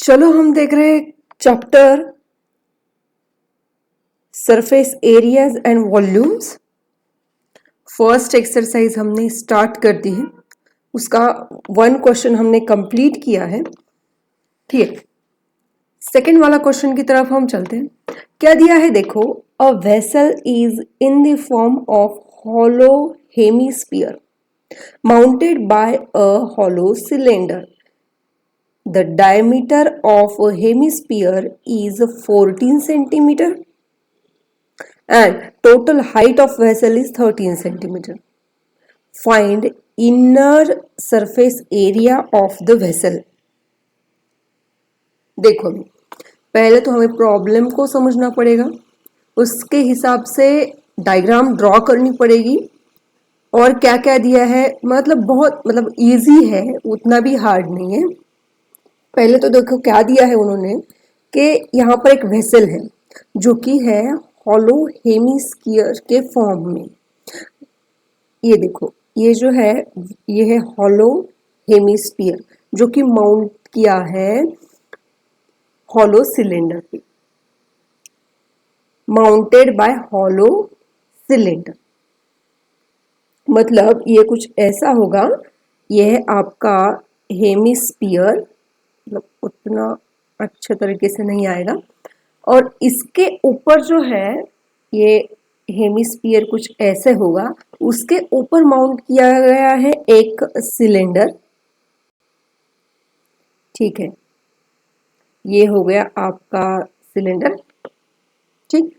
चलो हम देख रहे हैं chapter surface areas and volumes. First exercise हमने स्टार्ट कर दी है, उसका 1 क्वेश्चन हमने कंप्लीट किया है। ठीक है, सेकेंड वाला क्वेश्चन की तरफ हम चलते हैं। क्या दिया है देखो, a vessel is in the form of hollow hemisphere mounted by a hollow cylinder. The diameter of a hemisphere is 14 centimeter and total height of vessel is 13 centimeter. Find inner surface area of the vessel. देखो पहले तो हमें problem को समझना पड़ेगा, उसके हिसाब से डायग्राम ड्रॉ करनी पड़ेगी और क्या क्या दिया है, बहुत इजी है, उतना भी हार्ड नहीं है। पहले तो देखो क्या दिया है उन्होंने कि यहाँ पर एक वेसल है जो कि है हॉलो हेमिस्फीयर के फॉर्म में। ये देखो ये जो है ये है हॉलो हेमिस्फीयर जो कि माउंट किया है हॉलो सिलेंडर पे, माउंटेड बाय हॉलो सिलेंडर। मतलब ये कुछ ऐसा होगा, ये है आपका हेमिस्फीयर, उतना अच्छे तरीके से नहीं आएगा, और इसके ऊपर जो है ये हेमिस्फीयर कुछ ऐसे होगा, उसके ऊपर माउंट किया गया है एक सिलेंडर। ठीक है, ये हो गया आपका सिलेंडर। ठीक,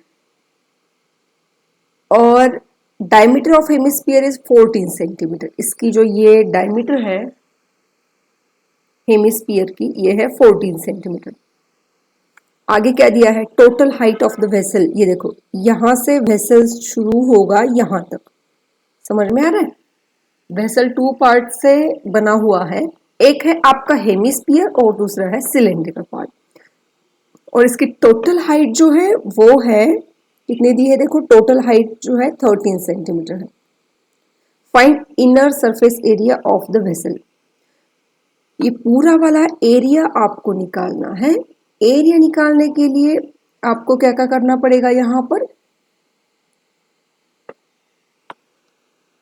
और diameter of hemisphere is 14 centimetre. इसकी जो ये डायमीटर है हेमिस्फीयर की, ये है 14 सेंटीमीटर। आगे क्या दिया है, total height of the vessel. ये देखो यहां से वेसल शुरू होगा यहां तक, समझ में आ रहा है। वेसल 2 पार्ट से बना हुआ है, एक है आपका हेमिस्फीयर और दूसरा है सिलेंडर पार्ट। और इसकी टोटल हाइट जो है वो है कितनी दी है, देखो टोटल हाइट जो है 13 सेंटीमीटर है। Find inner surface area of the vessel. ये पूरा वाला एरिया आपको निकालना है। एरिया निकालने के लिए आपको क्या क्या करना पड़ेगा, यहां पर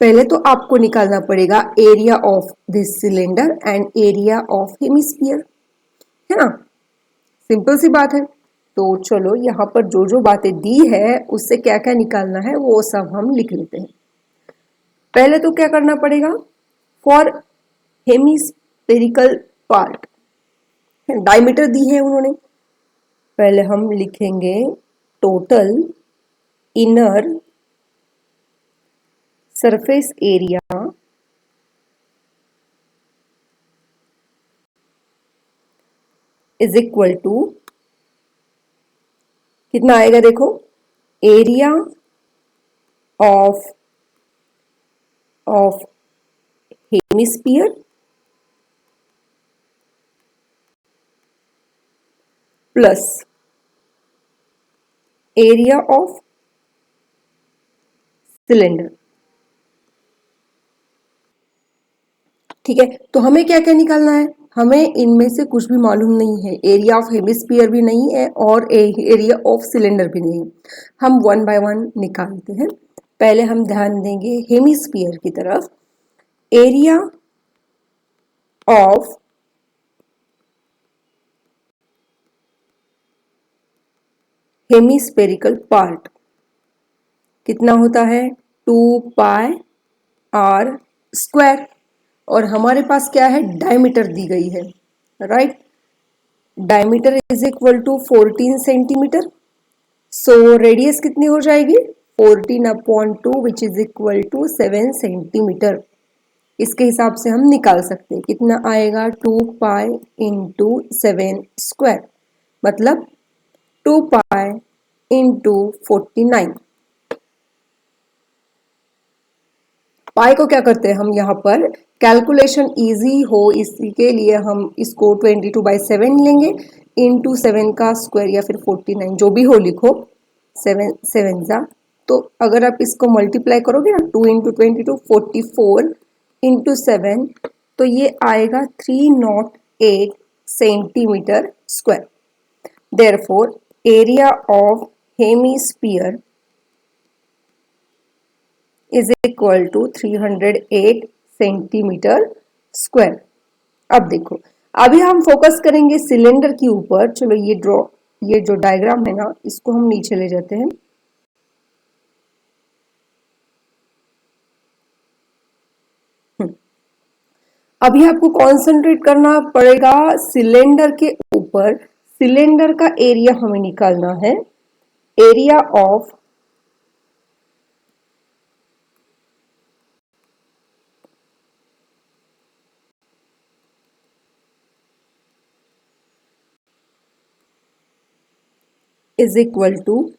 पहले तो आपको निकालना पड़ेगा area of this cylinder and area of hemisphere, है ना। सिंपल सी बात है। तो चलो यहाँ पर जो जो बातें दी है उससे क्या क्या निकालना है वो सब हम लिख लेते हैं। पहले तो क्या करना पड़ेगा, फॉर हेमिस्फेरिकल पार्ट डायमीटर दी है उन्होंने, पहले हम लिखेंगे total inner surface area is equal to कितना आएगा, देखो area of hemisphere plus area of cylinder. ठीक है, तो हमें क्या क्या निकालना है, हमें इनमें से कुछ भी मालूम नहीं है, एरिया ऑफ हेमिस्फीयर भी नहीं है और एरिया ऑफ सिलेंडर भी नहीं है। हम 1 बाय 1 निकालते हैं। पहले हम ध्यान देंगे हेमिस्फीयर की तरफ। एरिया ऑफ हेमिस्फेरिकल पार्ट कितना होता है, 2 पाई आर स्क्वायर, और हमारे पास क्या है, डायमीटर दी गई है, right. Diameter is equal to 14 centimetre. So radius कितनी हो जाएगी, 14/2 which is equal to 7 centimetre. इसके हिसाब से हम निकाल सकते हैं कितना आएगा, 2 पाई इंटू 7 स्क्वायर, मतलब 2 पाई इंटू 49। पाई को क्या करते हैं हम, यहाँ पर कैलकुलेशन इजी हो इसके लिए हम इसको 22/7 लेंगे, इंटू 7 का स्क्वायर या फिर 49 जो भी हो लिखो, 7 7 जा। तो अगर आप इसको मल्टीप्लाई करोगे ना, 2 इंटू 22 44 इंटू 7, तो ये आएगा 308 centimetre square. Therefore area of hemisphere is equal to 308 centimetre square. अब देखो, अभी हम फोकस करेंगे सिलेंडर के ऊपर। चलो ये जो डायग्राम है ना, इसको हम नीचे ले जाते हैं। अभी आपको कंसंट्रेट करना पड़ेगा सिलेंडर के ऊपर। सिलेंडर का एरिया हमें निकालना है। Area of is equal to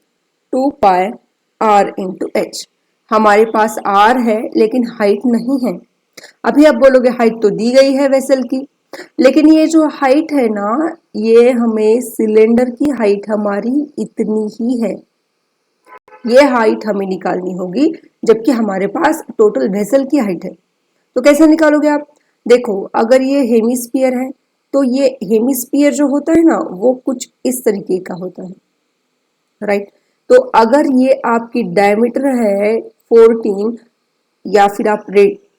2πr/h। हमारे पास r है लेकिन हाइट नहीं है। अभी आप बोलोगे हाइट तो दी गई है वेसल की, लेकिन ये जो हाइट है ना, ये हमें सिलेंडर की हाइट हमारी इतनी ही है। ये हाइट हमें निकालनी होगी, जबकि हमारे पास टोटल वेसल की हाइट है। तो कैसे निकालोगे आप? देखो, अगर ये हेमिस्फीयर है तो ये हेमिस्फीयर जो होता है ना, वो कुछ इस तरीके का होता है, राइट। तो अगर ये आपकी डायमीटर है 14,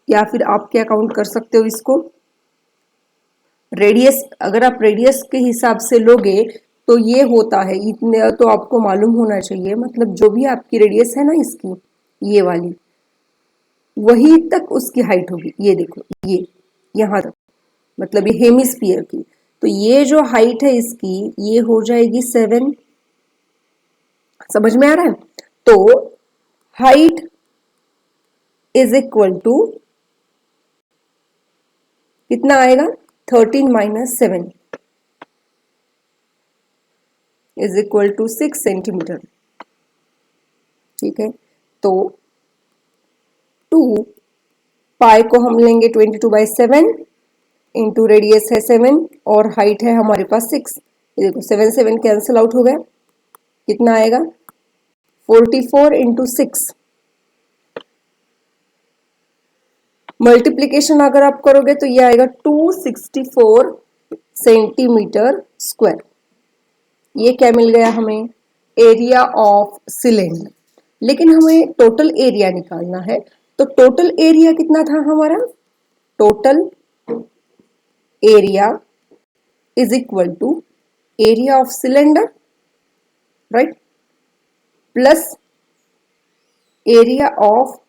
या फिर आप क्या काउंट कर सकते हो इसको, रेडियस। अगर आप रेडियस के हिसाब से लोगे तो ये होता है इतने, तो आपको मालूम होना चाहिए, मतलब जो भी आपकी रेडियस है ना इसकी, ये वाली, वही तक उसकी हाइट होगी। ये देखो, ये यहाँ तक, मतलब ये हेमिस्फीयर की। तो ये जो हाइट है इसकी, ये हो जाएगी 7। समझ में आ रहा है? तो हाइट इज इक्वल टू कितना आएगा? 13 - 7 इज इक्वल टू 6 सेंटीमीटर। ठीक है, तो 2 पाई को हम लेंगे 22/7 इंटू रेडियस है 7 और हाइट है हमारे पास 6। ये देखो 7 7 कैंसिल आउट हो गया। कितना आएगा? 44 इंटू 6। मल्टीप्लीकेशन अगर आप करोगे तो ये आएगा 264 सेंटीमीटर स्क्वायर। ये क्या मिल गया हमें? Area of cylinder. लेकिन हमें टोटल एरिया निकालना है, तो टोटल एरिया कितना था हमारा? Total area is equal to area of cylinder, right, plus area of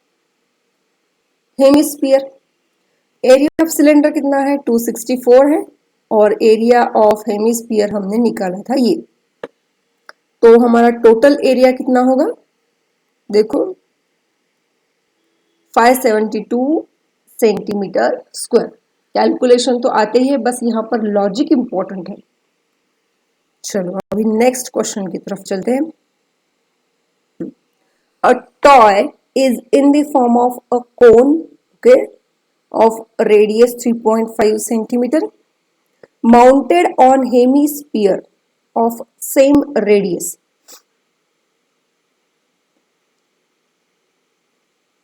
hemisphere. Area of cylinder कितना है? 264 है, और एरिया ऑफ हेमिस्फीयर हमने निकाला था ये। तो हमारा टोटल एरिया कितना होगा? देखो, 572 सेंटीमीटर स्क्वायर। कैलकुलेशन तो आते ही है, बस यहाँ पर लॉजिक इंपॉर्टेंट है। चलो अभी नेक्स्ट क्वेश्चन की तरफ चलते हैं। A toy is in the form of a cone, okay, of radius 3.5 centimeter, mounted on hemisphere of same radius.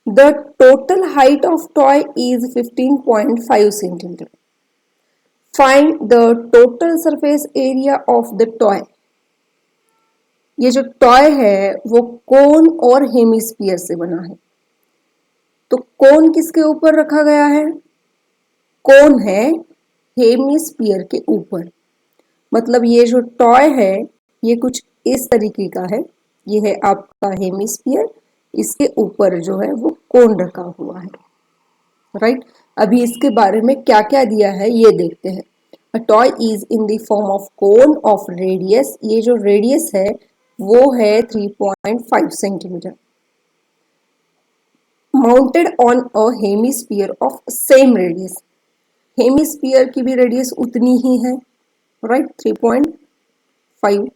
The total height of toy is 15.5 centimeter. Find the total surface area of the toy. ये जो toy है वो कोन और hemisphere से बना है। तो कोन किसके ऊपर रखा गया है? कोन है हेमिस्फीयर के ऊपर। मतलब ये जो टॉय है ये कुछ इस तरीके का है। ये है आपका हेमिस्फीयर, इसके ऊपर जो है वो कोन रखा हुआ है, राइट। अभी इसके बारे में क्या क्या दिया है ये देखते हैं। A toy is in the form of cone of radius. ये जो रेडियस है वो है 3.5 centimetre, mounted on a hemisphere of same radius. Hemisphere की भी रेडियस उतनी ही है, right, 3.5।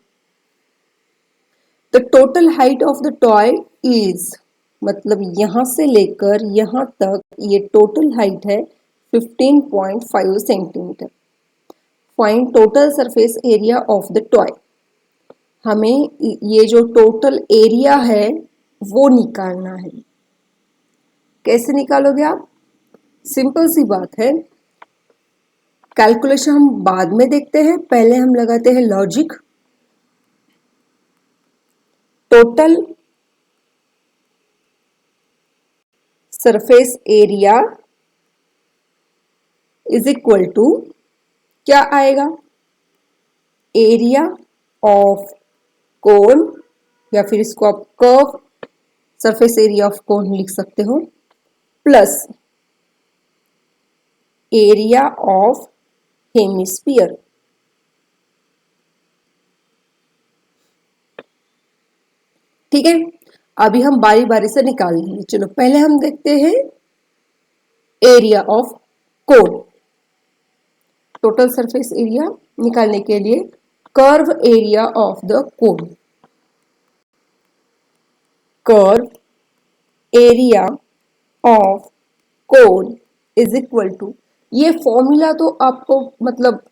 The total height of the toy is, मतलब यहां से लेकर यहां तक ये टोटल हाइट है 15.5 centimetre. Find total surface area of the toy. हमें ये जो टोटल एरिया है वो निकालना है। कैसे निकालोगे आप? सिंपल सी बात है, कैलकुलेशन हम बाद में देखते हैं, पहले हम लगाते हैं logic. Total surface area is equal to क्या आएगा, एरिया ऑफ कोन, या फिर इसको आप curve surface area of cone लिख सकते हो, प्लस एरिया ऑफ हेमिस्फीयर। ठीक है, अभी हम बारी बारी से निकाल लेंगे। चलो पहले हम देखते हैं area of cone. Total surface area निकालने के लिए curve area of the cone, curve area of cone is equal to, ये फॉर्मूला तो आपको मतलब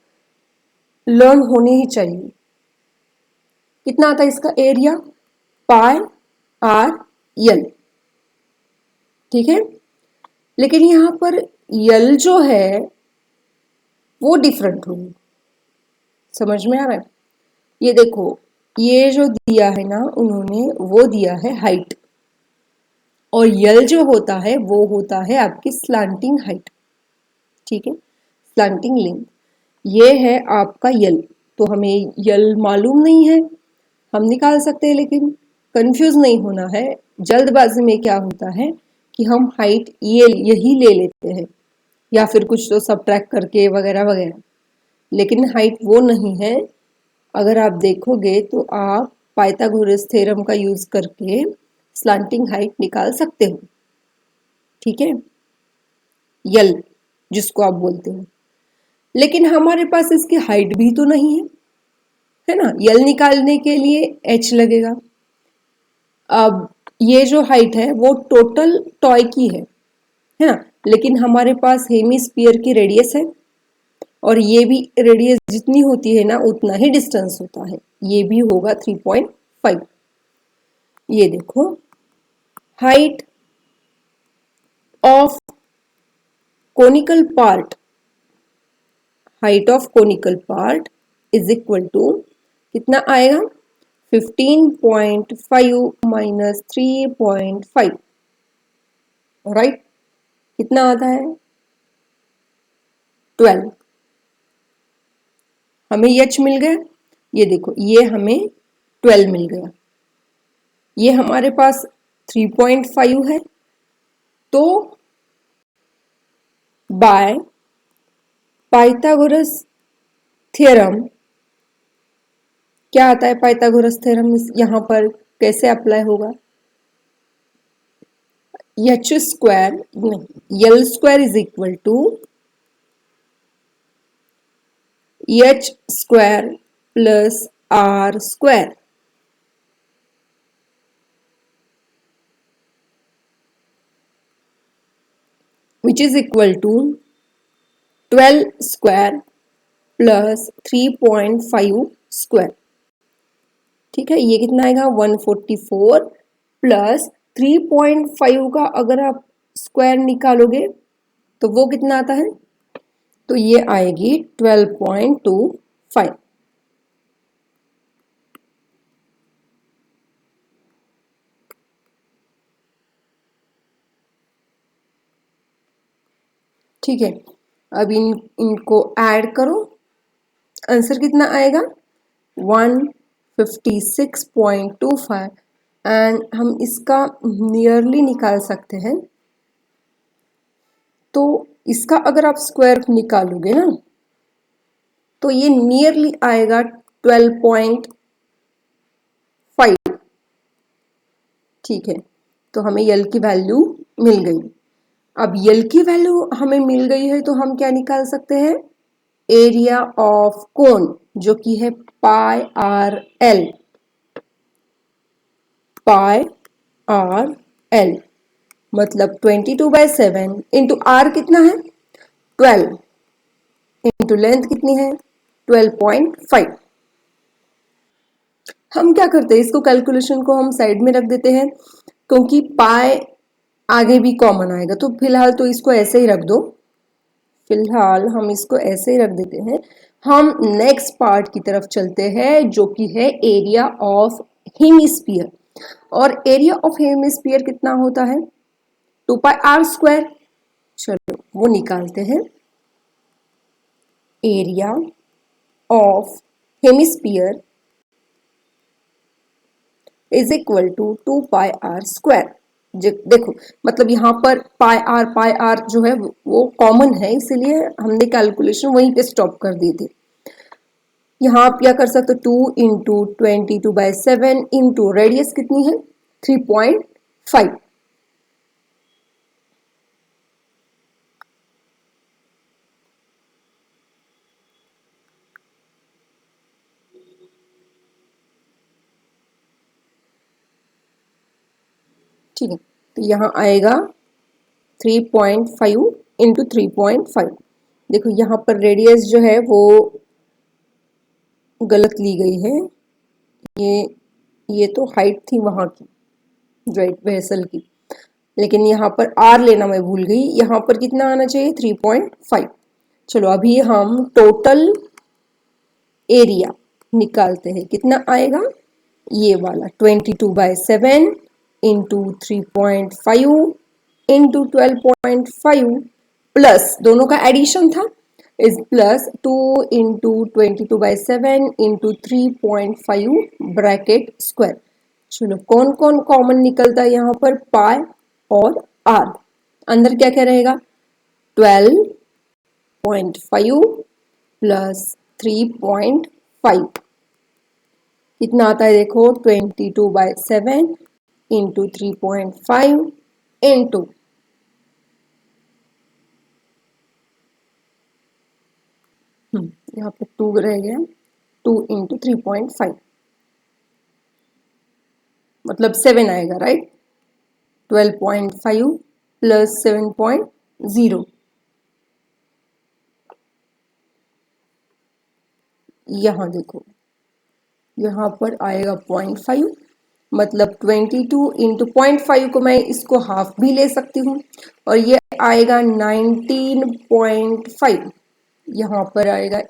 लर्न होने ही चाहिए। कितना आता है इसका एरिया, पाई आर यल। ठीक है, लेकिन यहां पर यल जो है वो डिफरेंट होगी, समझ में आ रहा है। ये देखो, ये जो दिया है ना उन्होंने, वो दिया है हाइट, और यल जो होता है वो होता है आपकी स्लांटिंग हाइट। ठीक है, स्लांटिंग लेंथ, ये है आपका यल। तो हमें यल मालूम नहीं है, हम निकाल सकते हैं, लेकिन कंफ्यूज नहीं होना है। जल्दबाजी में क्या होता है कि हम हाइट ये यही ले लेते हैं, या फिर कुछ तो सब्ट्रैक्ट करके वगैरह वगैरह, लेकिन हाइट वो नहीं है। अगर आप देखोगे तो आप पाइथागोरस थ्योरम का यूज करके स्लांटिंग हाइट निकाल सकते हो। ठीक है, यल जिसको आप बोलते हो, लेकिन हमारे पास इसकी हाइट भी तो नहीं है ना। यल निकालने के लिए एच लगेगा। अब ये जो हाइट है वो टोटल टॉय की है ना, लेकिन हमारे पास हेमिस्फीयर की रेडियस है, और ये भी रेडियस जितनी होती है ना उतना ही डिस्टेंस होता है, ये भी होगा 3.5। ये देखो, height of conical part, height of conical part is equal to कितना आएगा, 15.5 माइनस 3.5, राइट। कितना आता है, 12। हमें एच मिल गया, ये देखो ये हमें 12 मिल गया। ये हमारे पास 3.5 है, तो बाय पाइथागोरस थ्योरम, क्या आता है पाइथागोरस थ्योरम यहां पर कैसे अप्लाई होगा, H square L square is equal to H square plus R square, which is equal to 12 square plus 3.5 square. ठीक है, ये कितना आएगा 144 प्लस 3.5 का अगर आप स्क्वायर निकालोगे तो वो कितना आता है, तो ये आएगी 12.25। ठीक है, अब इनको ऐड करो, आंसर कितना आएगा 156.25, एंड हम इसका नियरली निकाल सकते हैं। तो इसका अगर आप स्क्वायर निकालोगे ना तो ये नियरली आएगा 12.5। ठीक है, तो हमें यल की वैल्यू मिल गई। अब यल की वैल्यू हमें मिल गई है तो हम क्या निकाल सकते हैं, एरिया ऑफ कोन, जो कि है पाई आर एल, पाई आर एल मतलब 22/7 इंटू आर कितना है 12, इंटू लेंथ कितनी है 12.5। हम क्या करते हैं, इसको कैलकुलेशन को हम साइड में रख देते हैं, क्योंकि पाई आगे भी कॉमन आएगा, तो फिलहाल तो इसको ऐसे ही रख दो। फिलहाल हम इसको ऐसे ही रख देते हैं। हम नेक्स्ट पार्ट की तरफ चलते हैं जो कि है एरिया ऑफ हेमिस्फीयर। और एरिया ऑफ हेमिस्फीयर कितना होता है? 2πr²। चलो वो निकालते हैं। Area of hemisphere is equal to 2πr²। देखो मतलब यहाँ पर पाई आर जो है वो कॉमन है, इसीलिए हमने कैलकुलेशन वहीं पे स्टॉप कर दी थी। यहाँ आप क्या कर सकते हो, 2 इंटू 22/7 इंटू रेडियस कितनी है 3.5। ठीक है, तो यहाँ आएगा 3.5 इंटू 3.5। देखो यहाँ पर रेडियस जो है वो गलत ली गई है। ये तो हाइट थी वहां की, राइट, वेसल की, लेकिन यहाँ पर आर लेना मैं भूल गई। यहाँ पर कितना आना चाहिए 3.5। चलो अभी हम टोटल एरिया निकालते हैं। कितना आएगा ये वाला 22/7 इंटू 3.5 इंटू 12.5 प्लस दोनों का एडिशन था is plus 2 into 22/7 into 3.5 bracket square. चलो कौन कौन कॉमन निकलता है यहाँ पर, पाई और आर। अंदर क्या क्या रहेगा 12.5 प्लस 3.5 कितना आता है देखो 22/7 इंटू 3.5 इंटू यहाँ पे 2 रह गया, 2 इंटू 3.5 मतलब 7 आएगा, राइट। 12.5 प्लस 7.0 यहाँ देखो यहाँ पर आएगा 0.5 मतलब 22 इंटू 0.5 को मैं इसको हाफ भी ले सकती हूँ और ये आएगा 19.5। यहाँ पर आएगा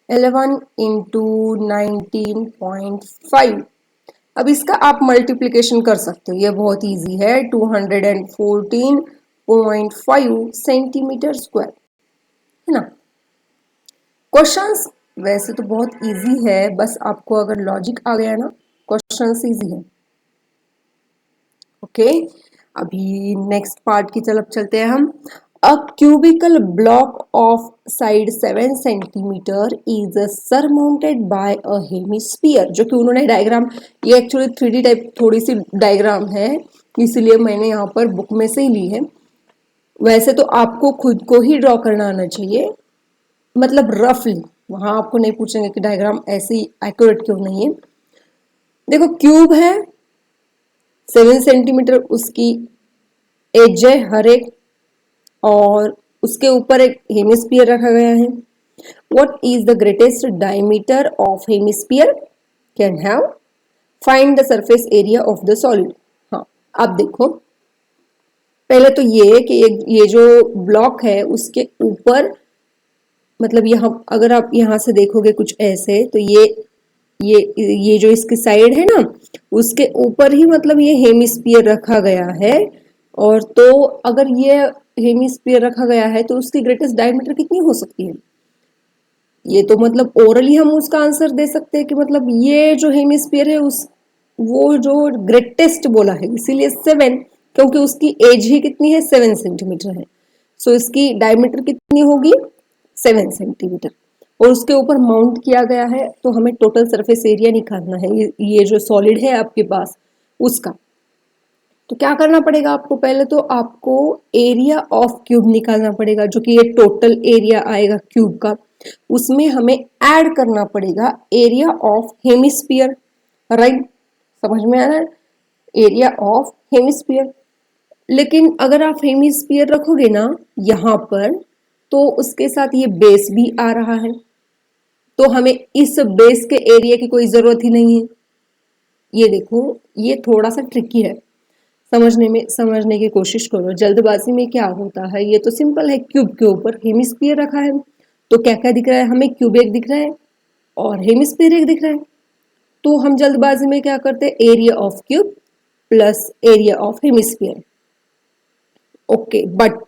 11 इंटू 19.5। अब इसका आप मल्टीप्लिकेशन कर सकते हो, ये बहुत इजी है। 214.5 सेंटीमीटर स्क्वायर है ना। क्वेश्चंस वैसे तो बहुत इजी है, बस आपको अगर लॉजिक आ गया ना क्वेश्चंस इजी है। ओके, अभी नेक्स्ट पार्ट की तरफ चलते हैं हम। A cubical block of side 7 centimetre is surmounted by a hemisphere. जो कि उन्होंने डायग्राम, ये एक्चुअली 3D टाइप थोड़ी सी डायग्राम है, इसलिए मैंने यहाँ पर बुक में से ही ली है। वैसे तो आपको खुद को ही ड्रॉ करना आना चाहिए, मतलब रफली, वहां आपको नहीं पूछेंगे कि डायग्राम ऐसी एक्यूरेट क्यों नहीं है। देखो क्यूब है 7 सेंटीमीटर उसकी एज है हर एक, और उसके ऊपर एक हेमिस्फीयर रखा गया है। What is the greatest diameter of hemisphere can have, find the surface area of the solid. हाँ अब देखो पहले तो ये कि ये जो ब्लॉक है उसके ऊपर, मतलब यहाँ अगर आप यहाँ से देखोगे कुछ ऐसे तो ये जो इसकी साइड है ना उसके ऊपर ही मतलब ये हेमिस्फीयर रखा गया है। और तो अगर ये हेमिस्फीयर रखा गया है तो उसकी ग्रेटेस्ट डायमीटर कितनी हो सकती है, ये तो मतलब ओरली हम उसका आंसर दे सकते हैं कि मतलब ये जो हेमिस्फीयर है उस वो जो ग्रेटेस्ट बोला है इसीलिए 7, क्योंकि उसकी एज ही कितनी है 7 सेंटीमीटर है। सो इसकी डायमीटर कितनी होगी 7 सेंटीमीटर, और उसके ऊपर माउंट किया गया है। तो हमें टोटल सरफेस एरिया निकालना है ये जो सॉलिड है आपके पास उसका। तो क्या करना पड़ेगा आपको, पहले तो आपको एरिया ऑफ क्यूब निकालना पड़ेगा, जो कि ये टोटल एरिया आएगा क्यूब का। उसमें हमें ऐड करना पड़ेगा एरिया ऑफ हेमिस्फीयर, राइट, समझ में आ रहा है, एरिया ऑफ हेमिस्फीयर। लेकिन अगर आप हेमिस्फीयर रखोगे ना यहाँ पर तो उसके साथ ये बेस भी आ रहा है, तो हमें इस बेस के एरिया की कोई जरूरत ही नहीं है। ये देखो ये थोड़ा सा ट्रिकी है, समझने की कोशिश करो। जल्दबाजी में क्या होता है, ये तो सिंपल है, क्यूब के ऊपर हेमिस्फीयर रखा है, तो क्या क्या दिख रहा है हमें, क्यूब एक दिख रहा है और हेमिस्फीयर एक दिख रहा है। तो हम जल्दबाजी में क्या करते हैं, area of cube plus area of hemisphere. Okay, but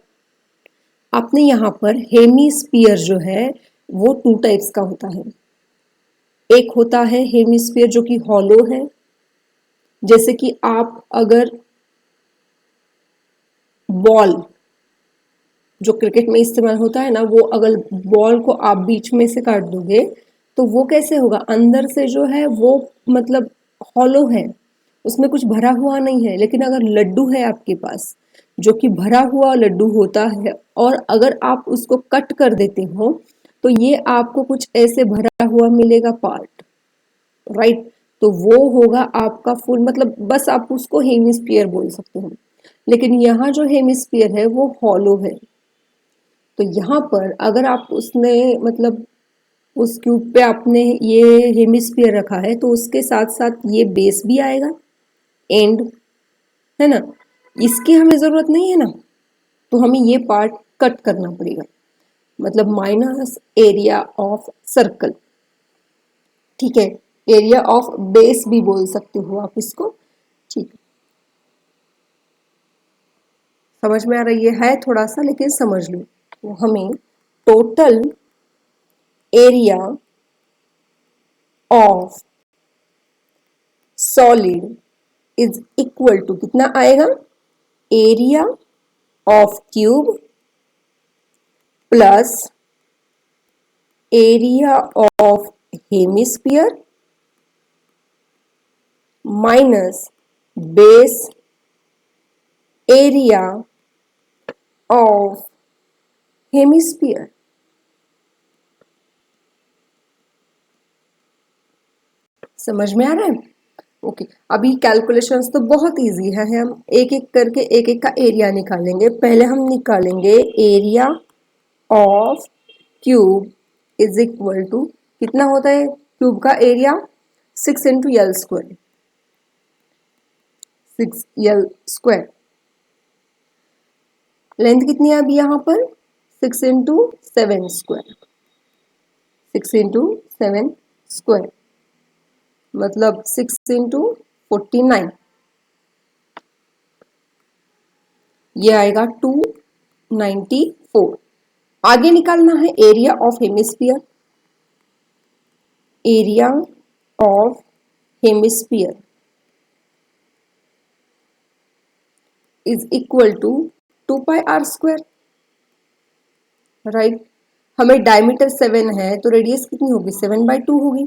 आपने यहाँ पर हेमिस्फीयर जो है वो टू टाइप्स का होता है। एक होता है हेमिस्फीयर जो कि हॉलो है, जैसे कि आप अगर बॉल जो क्रिकेट में इस्तेमाल होता है ना, वो अगर बॉल को आप बीच में से काट दोगे तो वो कैसे होगा, अंदर से जो है वो मतलब हॉलो है, उसमें कुछ भरा हुआ नहीं है। लेकिन अगर लड्डू है आपके पास जो कि भरा हुआ लड्डू होता है, और अगर आप उसको कट कर देते हो तो ये आपको कुछ ऐसे भरा हुआ मिलेगा पार्ट, राइट। तो वो होगा आपका फुल, मतलब बस आप उसको हेमिस्फीयर बोल सकते हो। लेकिन यहाँ जो हेमिस्फीयर है वो हॉलो है। तो यहाँ पर अगर आप उसने मतलब उस क्यूब पे आपने ये हेमिस्फीयर रखा है तो उसके साथ साथ ये बेस भी आएगा, एंड, है ना। इसकी हमें जरूरत नहीं है ना, तो हमें ये पार्ट कट करना पड़ेगा, मतलब माइनस एरिया ऑफ सर्कल, ठीक है। एरिया ऑफ बेस भी बोल सकते हो आप इसको, ठीक। समझ में आ रही है थोड़ा सा, लेकिन समझ लो। तो हमें total area of solid is equal to कितना आएगा, area of cube plus area of hemisphere minus base area of hemisphere. समझ में आ रहा है? ओके, अभी कैलकुलेशंस तो बहुत इजी है, हम एक एक करके एक एक का एरिया निकालेंगे। पहले हम निकालेंगे area of cube is equal to, कितना होता है क्यूब का एरिया, 6 × L², 6L²। लेंथ कितनी है अभी यहाँ पर, 6 × 7², 6 × 7², मतलब 6 × 49, ये आएगा 294। आगे निकालना है area of hemisphere, area of hemisphere is equal to 2πr², right. हमें डायमीटर 7 है तो रेडियस कितनी होगी, 7/2 होगी।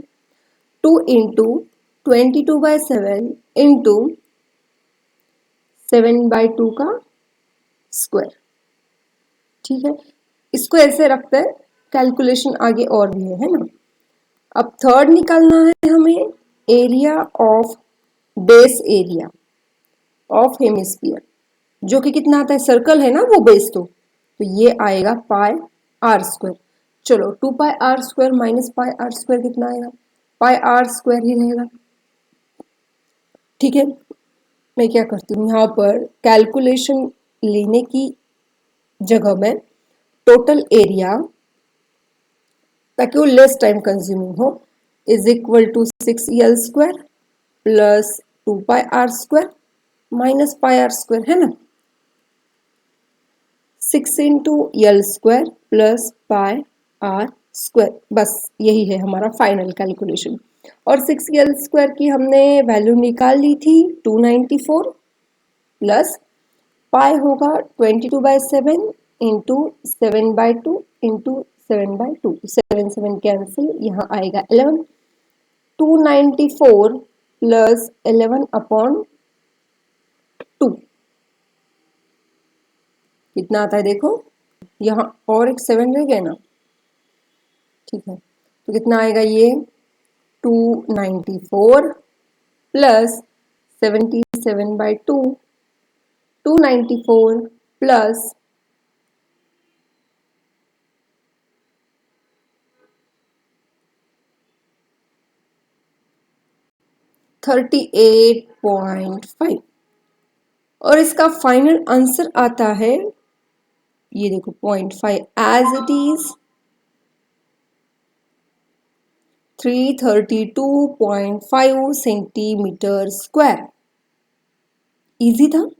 2 × 22/7 इंटू 7/2 का स्क्वायर, ठीक है। इसको ऐसे रखते हैं, कैलकुलेशन आगे और भी है ना। अब थर्ड निकालना है हमें, area of base area of hemisphere, जो कि कितना आता है, सर्कल है ना वो बेस, तो ये आएगा πr²। चलो 2πr² माइनस πr² कितना आएगा, πr² ही रहेगा, ठीक है। मैं क्या करती हूँ यहाँ पर कैलकुलेशन लेने की जगह में टोटल एरिया, ताकि वो लेस टाइम कंज्यूमिंग हो, is equal to 6L² plus 2πr² minus πr², है ना। 6 × L² प्लस πr², बस यही है हमारा फाइनल कैलकुलेशन। और 6L² की हमने वैल्यू निकाल ली थी 294, प्लस पाई होगा 22/7 इंटू 7/2 इंटू 7/2, 7 कैंसिल, यहाँ आएगा 11। 294 प्लस 11/2 कितना आता है देखो, यहाँ और एक 7 रह गया ना, ठीक है। तो कितना आएगा ये, 294 प्लस 77/2, 294 प्लस 38.5, और इसका फाइनल आंसर आता है, ये देखो 0.5 as it is 332.5 centimetre square. Easy था।